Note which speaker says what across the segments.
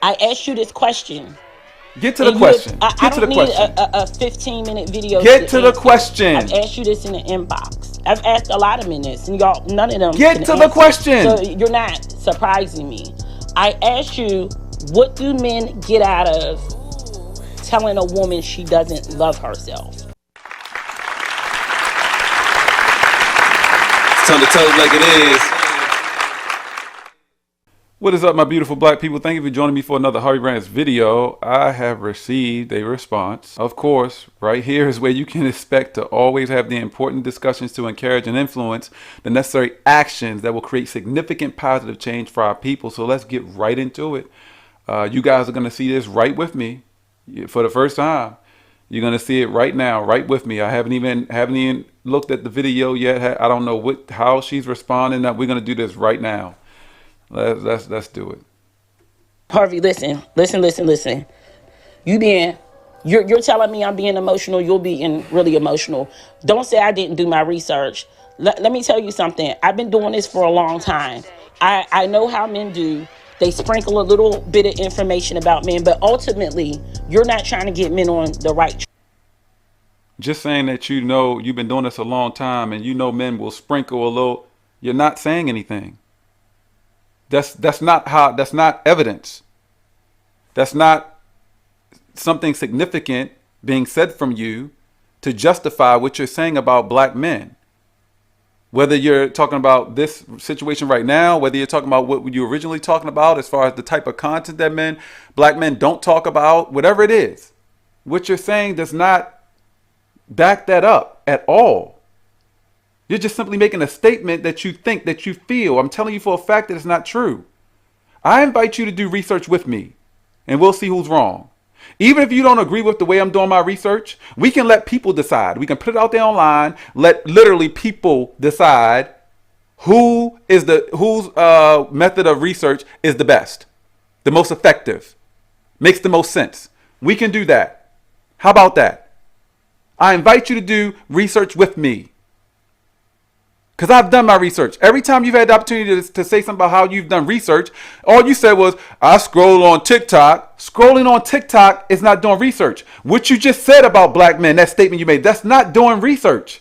Speaker 1: I asked you this question.
Speaker 2: Get to the question.
Speaker 1: I
Speaker 2: Get to
Speaker 1: don't
Speaker 2: the
Speaker 1: need
Speaker 2: question.
Speaker 1: a 15-minute video
Speaker 2: Get
Speaker 1: to
Speaker 2: to the
Speaker 1: answer. I've
Speaker 2: question.
Speaker 1: asked you this in the inbox. I've asked a lot of men this, and y'all, none of them
Speaker 2: Get
Speaker 1: can
Speaker 2: to the
Speaker 1: answer. So
Speaker 2: question.
Speaker 1: you're not surprising me. I asked you, what do men get out of telling a woman she doesn't love herself?
Speaker 3: It's time to tell it like it is.
Speaker 2: What is up, my beautiful black people? Thank you for joining me for another Harvey Rants video. I have received a response. Of course, right here is where you can expect to always have the important discussions to encourage and influence the necessary actions that will create significant positive change for our people. So let's get right into it. You guys are going to see this right with me for the first time. You're going to see it right now, right with me. I haven't even looked at the video yet. I don't know how she's responding. We're going to do this right now. Let's do it.
Speaker 1: Harvey, listen. You're telling me I'm being emotional. You're being really emotional. Don't say I didn't do my research. Let me tell you something. I've been doing this for a long time. I know how men do. They sprinkle a little bit of information about men, but ultimately, you're not trying to get men on the right track.
Speaker 2: Just saying that you know you've been doing this a long time and you know men will sprinkle a little, you're not saying anything. That's not evidence. That's not something significant being said from you to justify what you're saying about black men. Whether you're talking about this situation right now, whether you're talking about what you were originally talking about as far as the type of content that black men don't talk about, whatever it is, what you're saying does not back that up at all. You're just simply making a statement that you think, that you feel. I'm telling you for a fact that it's not true. I invite you to do research with me, and we'll see who's wrong. Even if you don't agree with the way I'm doing my research, we can let people decide. We can put it out there online, let literally people decide whose method of research is the best, the most effective, makes the most sense. We can do that. How about that? I invite you to do research with me. Because I've done my research. Every time you've had the opportunity to say something about how you've done research, all you said was, I scroll on TikTok. Scrolling on TikTok is not doing research. What you just said about black men, that statement you made, that's not doing research.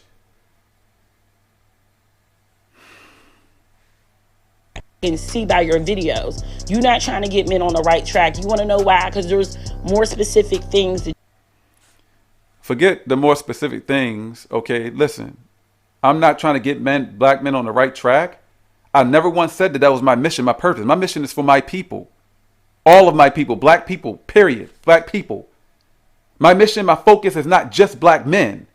Speaker 1: Can see by your videos. You're not trying to get men on the right track. You want to know why? Because there's more specific things.
Speaker 2: Forget the more specific things. Okay, listen. I'm not trying to get black men on the right track. I never once said that was my mission, my purpose. My mission is for my people. All of my people, black people, period. Black people. My mission, my focus is not just black men.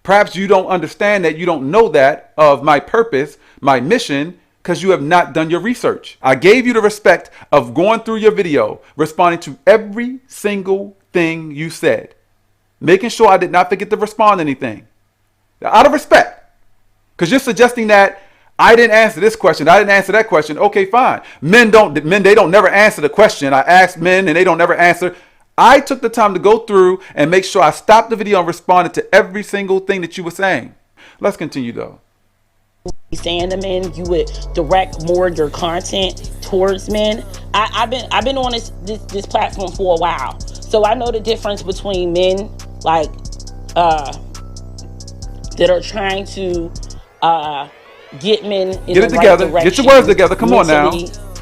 Speaker 2: Perhaps you don't understand that, you don't know that of my purpose, my mission, because you have not done your research. I gave you the respect of going through your video, responding to every single thing you said, making sure I did not forget to respond to anything. Out of respect, because you're suggesting that I didn't answer this question, I didn't answer that question. Okay, fine. Men they don't never answer the question. I asked men and they don't never answer. I took the time to go through and make sure I stopped the video and responded to every single thing that you were saying. Let's continue though.
Speaker 1: Saying to men, you would direct more of your content towards men. I've been on this platform for a while, so I know the difference between men like that are trying to get men in
Speaker 2: Get it
Speaker 1: the
Speaker 2: together.
Speaker 1: right direction.
Speaker 2: Get your words together. Come on now.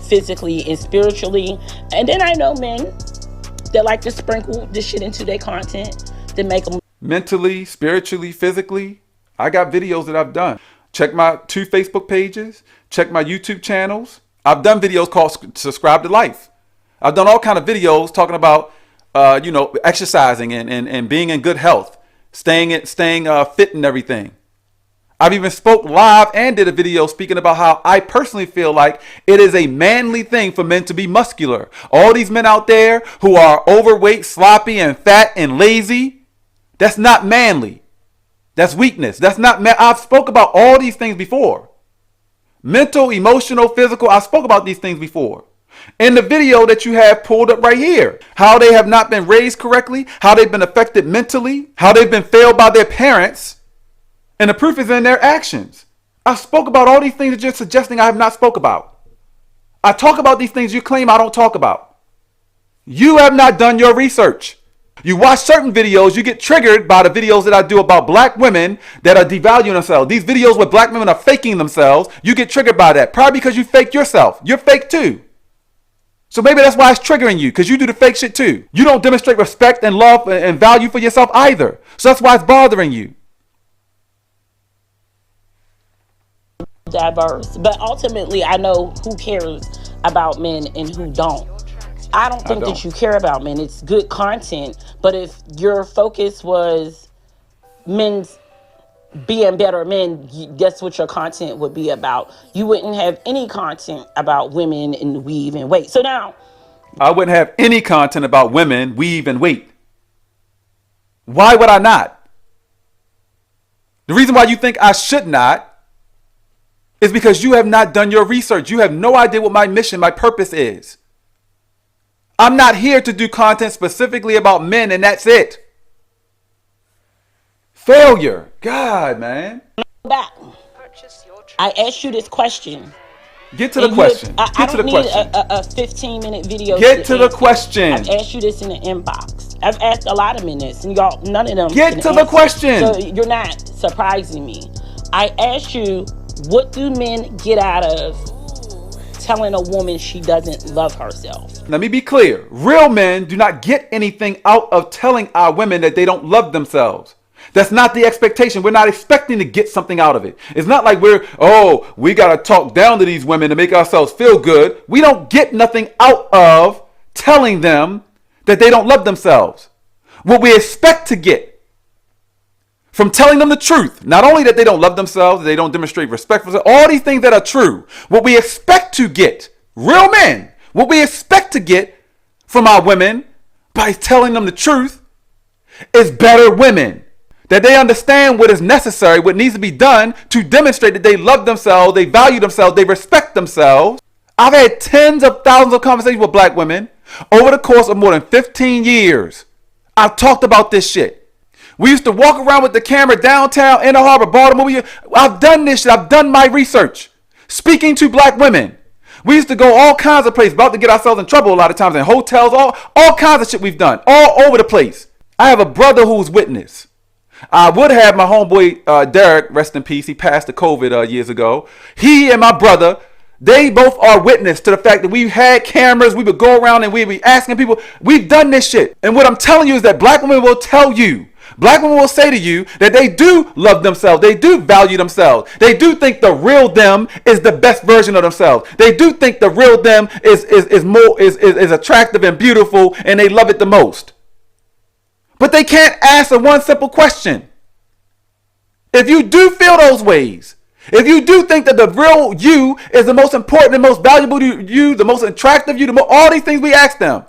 Speaker 1: Physically and spiritually. And then I know men that like to sprinkle this shit into their content to make them
Speaker 2: mentally, spiritually, physically. I got videos that I've done. Check my 2 Facebook pages. Check my YouTube channels. I've done videos called Subscribe to Life. I've done all kind of videos talking about exercising and being in good health. Staying fit and everything. I've even spoke live and did a video speaking about how I personally feel like it is a manly thing for men to be muscular. All these men out there who are overweight, sloppy, and fat and lazy, that's not manly. That's weakness. That's not man. I've spoke about all these things before. Mental, emotional, physical. I spoke about these things before. In the video that you have pulled up right here, how they have not been raised correctly, how they've been affected mentally, how they've been failed by their parents, and the proof is in their actions. I spoke about all these things that you're suggesting I have not spoke about. I talk about these things you claim I don't talk about. You have not done your research. You watch certain videos, you get triggered by the videos that I do about black women that are devaluing themselves. These videos where black women are faking themselves, you get triggered by that. Probably because you fake yourself. You're fake too. So maybe that's why it's triggering you, because you do the fake shit too. You don't demonstrate respect and love and value for yourself either. So that's why it's bothering you.
Speaker 1: Diverse, but ultimately I know who cares about men and who don't. I don't think that you care about men. It's good content, but if your focus was men's being better men, that's what your content would be about. You wouldn't have any content about women and weave and weight. So now,
Speaker 2: I wouldn't have any content about women, weave, and weight. Why would I not? The reason why you think I should not is because you have not done your research. You have no idea what my mission, my purpose is. I'm not here to do content specifically about men, and that's it. Failure. God, man.
Speaker 1: back. I asked you this question.
Speaker 2: Get to the question.
Speaker 1: I don't need a 15-minute video.
Speaker 2: Get to the question.
Speaker 1: I've asked you this in the inbox. I've asked a lot of minutes, and y'all, none of them.
Speaker 2: Get to the question.
Speaker 1: So you're not surprising me. I asked you, what do men get out of telling a woman she doesn't love herself?
Speaker 2: Let me be clear. Real men do not get anything out of telling our women that they don't love themselves. That's not the expectation. We're not expecting to get something out of it. It's not like we got to talk down to these women to make ourselves feel good. We don't get nothing out of telling them that they don't love themselves. What we expect to get from telling them the truth, not only that they don't love themselves, that they don't demonstrate respect for themselves, all these things that are true, what we expect to get, real men, what we expect to get from our women by telling them the truth is better women. That they understand what is necessary, what needs to be done to demonstrate that they love themselves, they value themselves, they respect themselves. I've had tens of thousands of conversations with black women over the course of more than 15 years. I've talked about this shit. We used to walk around with the camera downtown, Inner Harbor, Baltimore. I've done this shit. I've done my research. Speaking to black women. We used to go all kinds of places, about to get ourselves in trouble a lot of times, in hotels, all kinds of shit we've done, all over the place. I have a brother who's witness. I would have my homeboy Derek, rest in peace. He passed to COVID years ago. He and my brother, they both are witness to the fact that we had cameras. We would go around and we'd be asking people. We've done this shit. And what I'm telling you is that black women will tell you, black women will say to you that they do love themselves. They do value themselves. They do think the real them is the best version of themselves. They do think the real them is attractive and beautiful, and they love it the most. But they can't answer one simple question. If you do feel those ways, if you do think that the real you is the most important and most valuable to you, the most attractive you, all these things we ask them,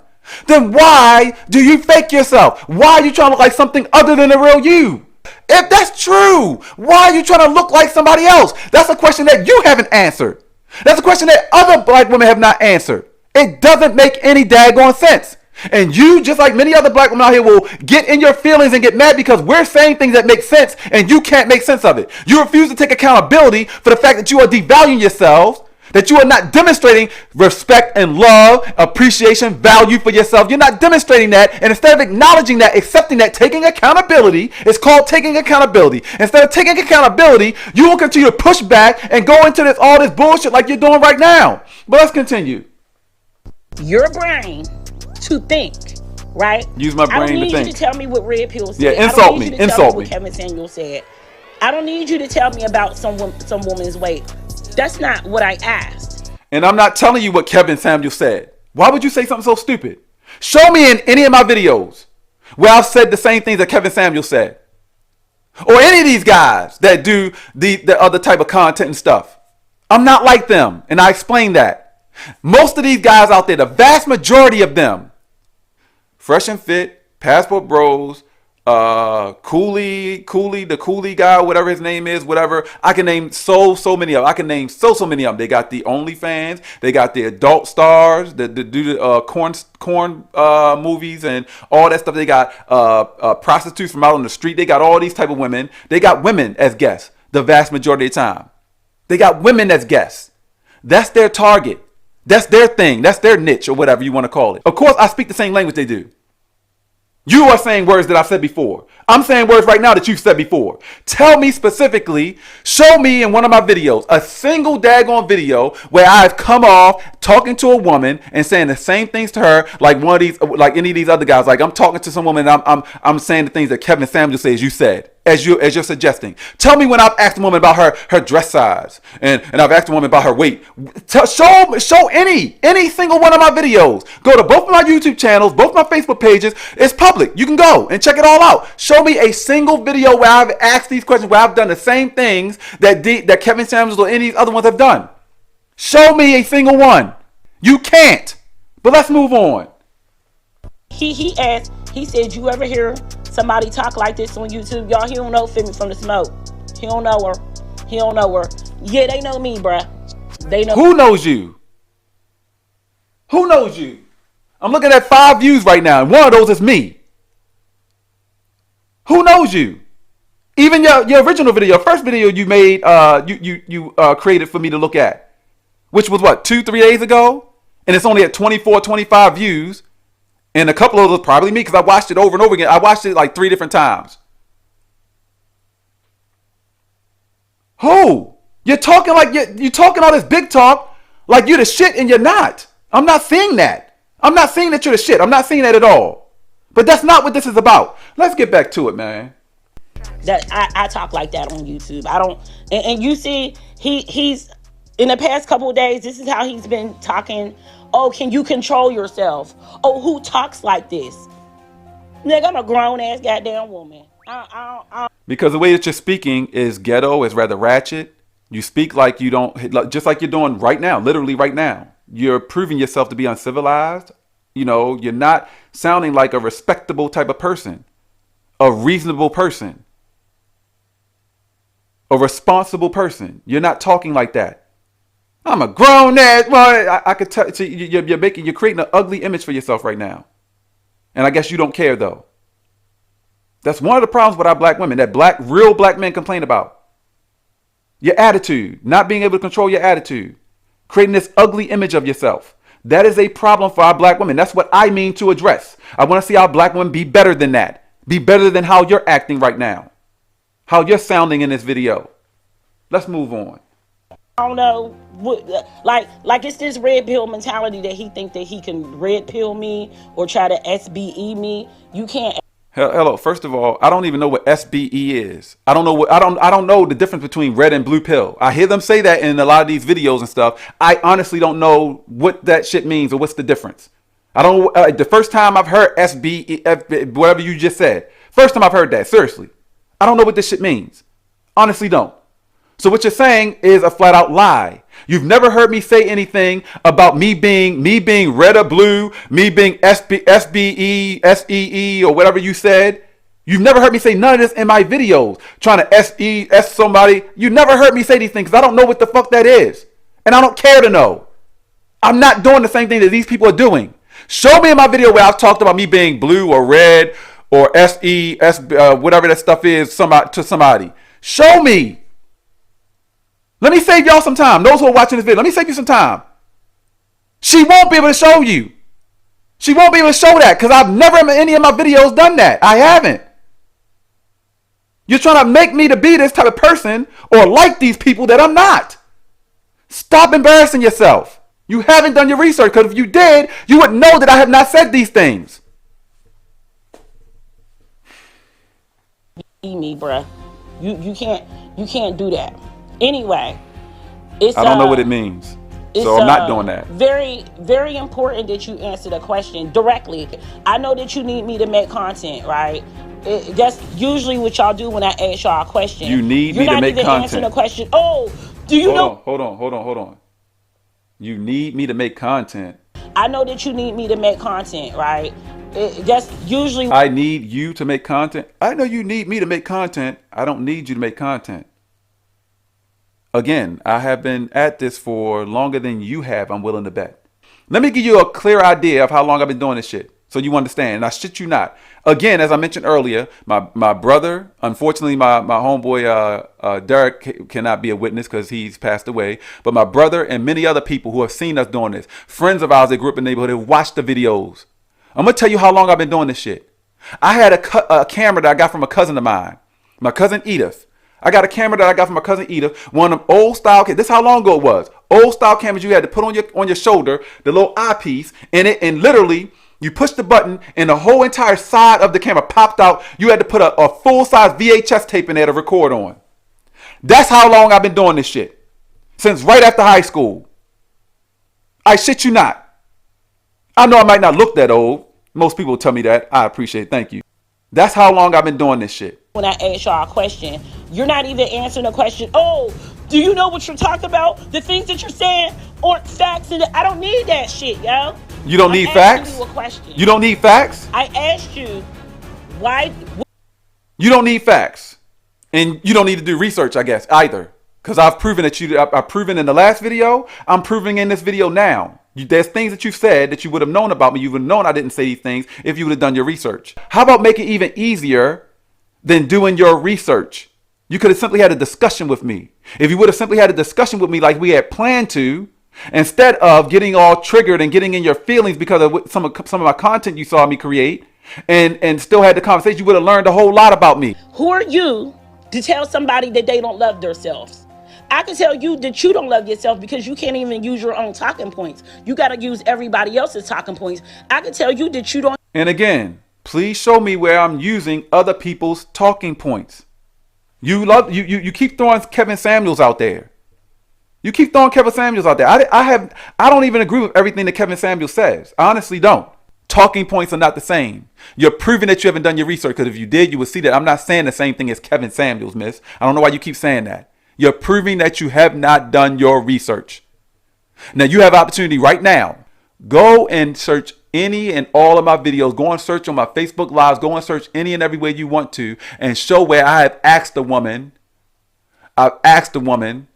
Speaker 2: then why do you fake yourself? Why are you trying to look like something other than the real you? If that's true, why are you trying to look like somebody else? That's a question that you haven't answered. That's a question that other black women have not answered. It doesn't make any daggone sense. And you, just like many other black women out here, will get in your feelings and get mad because we're saying things that make sense and you can't make sense of it. You refuse to take accountability for the fact that you are devaluing yourselves, that you are not demonstrating respect and love, appreciation, value for yourself. You're not demonstrating that. And instead of acknowledging that, accepting that, taking accountability, it's called taking accountability. Instead of taking accountability, you will continue to push back and go into all this bullshit like you're doing right now. But let's continue.
Speaker 1: Your brain to think, right?
Speaker 2: Use my brain to think.
Speaker 1: I don't need you to tell me what Red Pill said.
Speaker 2: Yeah, insult me.
Speaker 1: I don't need you to tell me what Kevin Samuel said. I don't need you to tell me about some woman's weight. That's not what I asked.
Speaker 2: And I'm not telling you what Kevin Samuel said. Why would you say something so stupid? Show me in any of my videos where I've said the same things that Kevin Samuel said. Or any of these guys that do the other type of content and stuff. I'm not like them, and I explained that. Most of these guys out there, the vast majority of them, Fresh and Fit, Passport Bros, Cooley, the Cooley guy, whatever his name is, whatever. I can name so many of them. I can name so many of them. They got the OnlyFans. They got the adult stars that do the corn movies and all that stuff. They got prostitutes from out on the street. They got all these type of women. They got women as guests the vast majority of the time. They got women as guests. That's their target. That's their thing. That's their niche or whatever you want to call it. Of course, I speak the same language they do. You are saying words that I've said before. I'm saying words right now that you've said before. Tell me specifically, show me in one of my videos, a single daggone video where I've come off talking to a woman and saying the same things to her like one of these, like any of these other guys. Like I'm talking to some woman and I'm saying the things that Kevin Samuels says you said. As you're suggesting. Tell me when I've asked a woman about her dress size and I've asked a woman about her weight. Show any single one of my videos. Go to both of my YouTube channels, both my Facebook pages. It's public. You can go and check it all out. Show me a single video where I've asked these questions, where I've done the same things that Kevin Samuels or any of these other ones have done. Show me a single one. You can't. But let's move on.
Speaker 1: He asked, he said, you ever hear somebody talk like this on YouTube? Y'all, he don't know Femi from the smoke. He don't know her. He don't know her. Yeah, they know me, bruh. They know.
Speaker 2: Who knows you? Who knows you? I'm looking at 5 views right now, and one of those is me. Who knows you? Even your original video, first video you made, you created for me to look at, which was what, 2-3 days ago, and it's only at 24, 25 views. And a couple of those probably me because I watched it over and over again. I watched it like 3 different times. Who? You're talking like you're talking all this big talk like you're the shit and you're not. I'm not saying that. I'm not saying that you're the shit. I'm not saying that at all. But that's not what this is about. Let's get back to it, man.
Speaker 1: That I talk like that on YouTube. I don't, and you see he's in the past couple of days, this is how he's been talking. Oh, can you control yourself? Oh, who talks like this? Nigga, I'm a grown ass goddamn woman.
Speaker 2: Because the way that you're speaking is ghetto, is rather ratchet. You speak like you don't, just like you're doing right now, literally right now. You're proving yourself to be uncivilized. You know, you're not sounding like a respectable type of person, a reasonable person, a responsible person. You're not talking like that. I'm a grown ass. Well, I could tell. You're creating an ugly image for yourself right now, and I guess you don't care though. That's one of the problems with our black women that real black men complain about. Your attitude, not being able to control your attitude, creating this ugly image of yourself. That is a problem for our black women. That's what I mean to address. I want to see our black women be better than that. Be better than how you're acting right now, how you're sounding in this video. Let's move on.
Speaker 1: I don't know what, like it's this red pill mentality that he think that he can red pill me or try to SBE me. You can't.
Speaker 2: Hello. First of all, I don't even know what SBE is. I don't know the difference between red and blue pill. I hear them say that in a lot of these videos and stuff. I honestly don't know what that shit means or what's the difference. I don't. The first time I've heard SBE, whatever you just said. First time I've heard that. Seriously, I don't know what this shit means. Honestly, don't. So what you're saying is a flat out lie. You've never heard me say anything about me being red or blue, me being SBE, SEE, or whatever you said. You've never heard me say none of this in my videos, trying to S somebody. You never heard me say these things because I don't know what the fuck that is. And I don't care to know. I'm not doing the same thing that these people are doing. Show me in my video where I've talked about me being blue or red or whatever that stuff is to somebody. Show me. Let me save y'all some time. Those who are watching this video, let me save you some time. She won't be able to show you. She won't be able to show that because I've never in any of my videos done that. I haven't. You're trying to make me to be this type of person or like these people that I'm not. Stop embarrassing yourself. You haven't done your research because if you did, you would know that I have not said these things.
Speaker 1: Me, bruh. You can't do that. Anyway,
Speaker 2: I don't know what it means, so I'm not doing that.
Speaker 1: Very, very important that you answer the question directly. I know that you need me to make content, right? That's usually what y'all do when I ask y'all a question.
Speaker 2: You need me to make content. You're not even answering
Speaker 1: the question. Oh, do you know?
Speaker 2: Hold on. You need me to make content.
Speaker 1: I know that you need me to make content, right? That's usually.
Speaker 2: I need you to make content. I know you need me to make content. I don't need you to make content. Again, I have been at this for longer than you have, I'm willing to bet. Let me give you a clear idea of how long I've been doing this shit. So you understand. And I shit you not. Again, as I mentioned earlier, my brother, unfortunately, my homeboy Derek cannot be a witness because he's passed away. But my brother and many other people who have seen us doing this, friends of ours that grew up in the neighborhood, have watched the videos. I'm going to tell you how long I've been doing this shit. I had a camera that I got from a cousin of mine, my cousin Edith. I got a camera that I got from my cousin Edith, one of them old style. This is how long ago it was. Old style cameras you had to put on your shoulder, the little eyepiece, and literally you push the button and the whole entire side of the camera popped out. You had to put a full size VHS tape in there to record on. That's how long I've been doing this shit. Since right after high school. I shit you not. I know I might not look that old. Most people tell me that. I appreciate it. Thank you. That's how long I've been doing this shit.
Speaker 1: When I ask y'all a question, you're not even answering the question. Oh, do you know what you're talking about? The things that you're saying aren't facts. And I don't need that shit, yo.
Speaker 2: You don't need facts?
Speaker 1: You a question.
Speaker 2: You don't need facts?
Speaker 1: I asked you why.
Speaker 2: You don't need facts. And you don't need to do research, I guess, either. Because I've proven that I've proven in the last video. I'm proving in this video now. There's things that you've said that you would have known about me. You would have known I didn't say these things if you would have done your research. How about make it even easier than doing your research? You could have simply had a discussion with me. If you would have simply had a discussion with me like we had planned to, instead of getting all triggered and getting in your feelings because of some of my content you saw me create, and still had the conversation, you would have learned a whole lot about me.
Speaker 1: Who are you to tell somebody that they don't love themselves? I can tell you that you don't love yourself because you can't even use your own talking points. You got to use everybody else's talking points. I can tell you that you don't.
Speaker 2: And again, please show me where I'm using other people's talking points. You keep throwing Kevin Samuels out there. You keep throwing Kevin Samuels out there. I don't even agree with everything that Kevin Samuels says. I honestly don't. Talking points are not the same. You're proving that you haven't done your research, because if you did, you would see that I'm not saying the same thing as Kevin Samuels, miss. I don't know why you keep saying that. You're proving that you have not done your research. Now you have opportunity right now. Go and search any and all of my videos. Go and search on my Facebook Lives. Go and search any and every way you want to, and show where I have asked a woman. I've asked a woman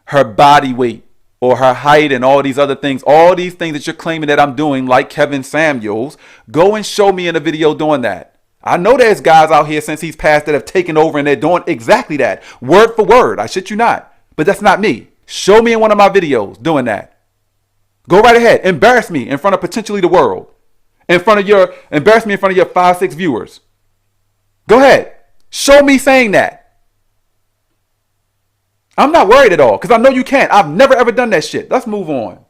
Speaker 2: her body weight or her height and all these other things. All these things that you're claiming that I'm doing, like Kevin Samuels. Go and show me in a video doing that. I know there's guys out here since he's passed that have taken over and they're doing exactly that. Word for word. I shit you not. But that's not me. Show me in one of my videos doing that. Go right ahead. Embarrass me in front of potentially the world. Embarrass me in front of your 5-6 viewers. Go ahead. Show me saying that. I'm not worried at all because I know you can't. I've never ever done that shit. Let's move on.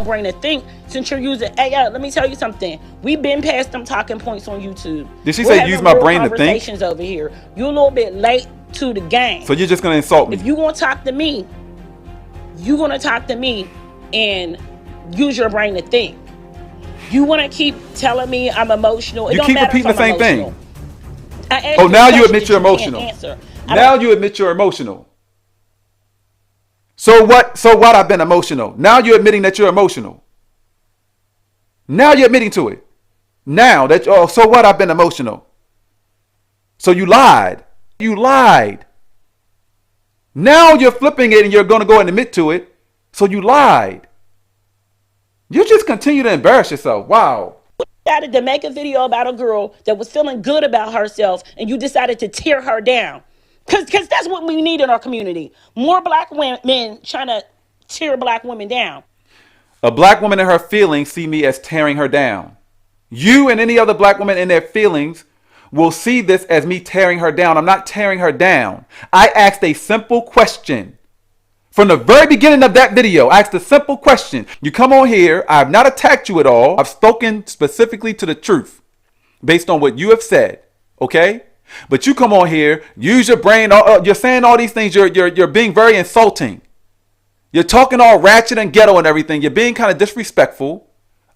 Speaker 1: Brain to think since you're using AI. Let me tell you something. We've been past them talking points on YouTube.
Speaker 2: Did she say use my brain to think?
Speaker 1: Conversations over here. You're a little bit late to the game.
Speaker 2: So you're just gonna insult me?
Speaker 1: If you want to talk to me, you're gonna talk to me and use your brain to think. You want to keep telling me I'm emotional.
Speaker 2: You keep repeating the same thing.
Speaker 1: Oh,
Speaker 2: now you admit you're emotional. Now you admit you're emotional. So what I've been emotional. Now you're admitting that you're emotional. Now you're admitting to it. Now that, so what, I've been emotional. So you lied. You lied. Now you're flipping it and you're going to go and admit to it. So you lied. You just continue to embarrass yourself. Wow.
Speaker 1: You decided to make a video about a girl that was feeling good about herself and you decided to tear her down. Because that's what we need in our community. More black men trying to tear black women down.
Speaker 2: A black woman in her feelings see me as tearing her down. You and any other black woman in their feelings will see this as me tearing her down. I'm not tearing her down. I asked a simple question. From the very beginning of that video, I asked a simple question. You come on here. I have not attacked you at all. I've spoken specifically to the truth based on what you have said. Okay? But you come on here, use your brain. You're saying all these things. You're being very insulting. You're talking all ratchet and ghetto and everything. You're being kind of disrespectful.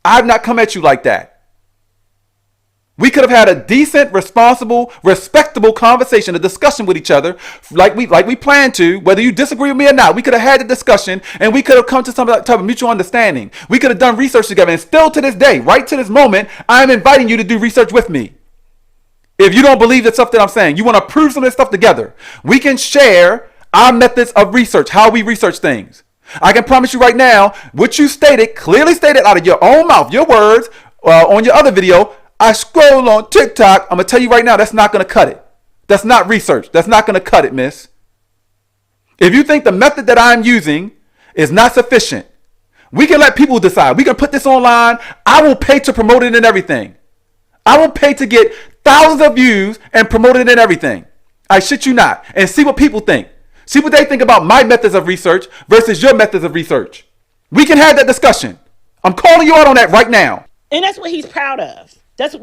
Speaker 2: I've not come at you like that. We could have had a decent, responsible, respectable conversation, a discussion with each other, like we planned to. Whether you disagree with me or not, we could have had the discussion and we could have come to some type of mutual understanding. We could have done research together, and still to this day, right to this moment, I'm inviting you to do research with me. If you don't believe the stuff that I'm saying, you want to prove some of this stuff together, we can share our methods of research, how we research things. I can promise you right now, what you stated, clearly stated out of your own mouth, your words, on your other video, I scroll on TikTok. I'm going to tell you right now, that's not going to cut it. That's not research. That's not going to cut it, miss. If you think the method that I'm using is not sufficient, we can let people decide. We can put this online. I will pay to promote it and everything. I will pay to get thousands of views and promote it and everything. I shit you not. And see what people think. See what they think about my methods of research versus your methods of research. We can have that discussion. I'm calling you out on that right now.
Speaker 1: And that's what he's proud of. That's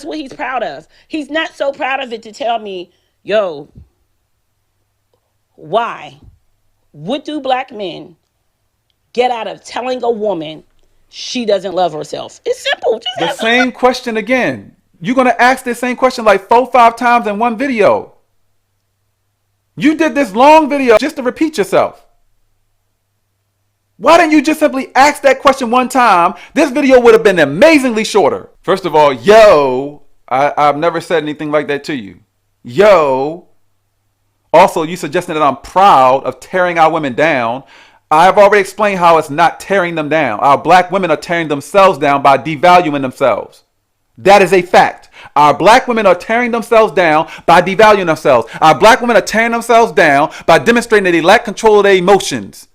Speaker 1: what he's proud of. He's not so proud of it to tell me, yo, why? What do black men get out of telling a woman she doesn't love herself? It's simple. Just
Speaker 2: the same question again. You're going to ask this same question like 4-5 times in one video. You did this long video just to repeat yourself. Why didn't you just simply ask that question one time? This video would have been amazingly shorter. First of all, yo, I've never said anything like that to you. Yo. Also, you suggested that I'm proud of tearing our women down. I've already explained how it's not tearing them down. Our black women are tearing themselves down by devaluing themselves. That is a fact. Our black women are tearing themselves down by devaluing themselves. Our black women are tearing themselves down by demonstrating that they lack control of their emotions.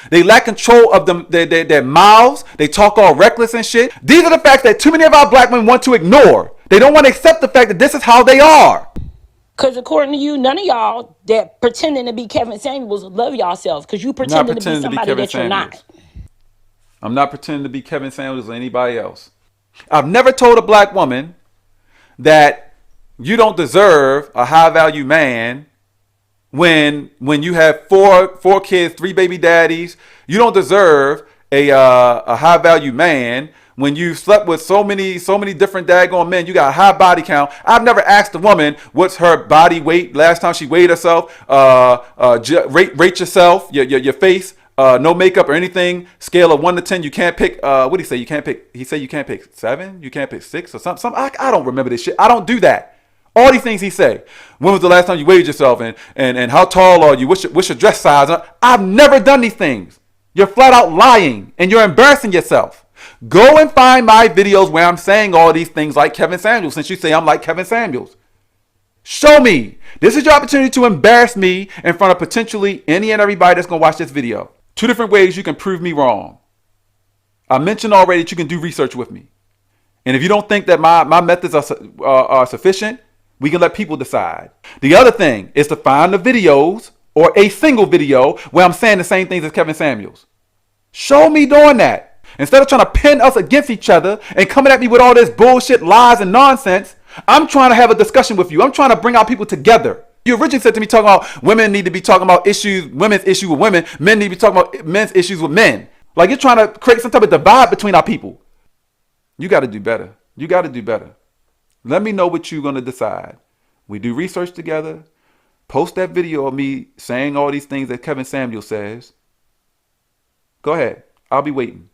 Speaker 2: They lack control of their mouths. They talk all reckless and shit. These are the facts that too many of our black women want to ignore. They don't want to accept the fact that this is how they are.
Speaker 1: Because according to you, none of y'all that pretending to be Kevin Samuels love yourselves because you pretending to be somebody that you're not.
Speaker 2: I'm not pretending to be Kevin Samuels or anybody else. I've never told a black woman that you don't deserve a high value man when you have four kids, 3 baby daddies. You don't deserve a high value man when you slept with so many different daggone men. You got a high body count. I've never asked a woman what's her body weight last time she weighed herself. Rate yourself, your face, no makeup or anything. Scale of 1 to 10. You can't pick. What did he say? You can't pick. He said you can't pick 7. You can't pick 6 or something. I don't remember this shit. I don't do that. All these things he say. When was the last time you weighed yourself? And how tall are you? What's your dress size? I've never done these things. You're flat out lying and you're embarrassing yourself. Go and find my videos where I'm saying all these things like Kevin Samuels, since you say I'm like Kevin Samuels. Show me. This is your opportunity to embarrass me in front of potentially any and everybody that's going to watch this video. 2 different ways you can prove me wrong. I mentioned already that you can do research with me. And if you don't think that my methods are sufficient, we can let people decide. The other thing is to find the videos or a single video where I'm saying the same things as Kevin Samuels. Show me doing that. Instead of trying to pin us against each other and coming at me with all this bullshit, lies, and nonsense, I'm trying to have a discussion with you. I'm trying to bring our people together. You originally said to me talking about women need to be talking about women's issue with women. Men need to be talking about men's issues with men. Like you're trying to create some type of divide between our people. You got to do better. You got to do better. Let me know what you're going to decide. We do research together. Post that video of me saying all these things that Kevin Samuels says. Go ahead. I'll be waiting.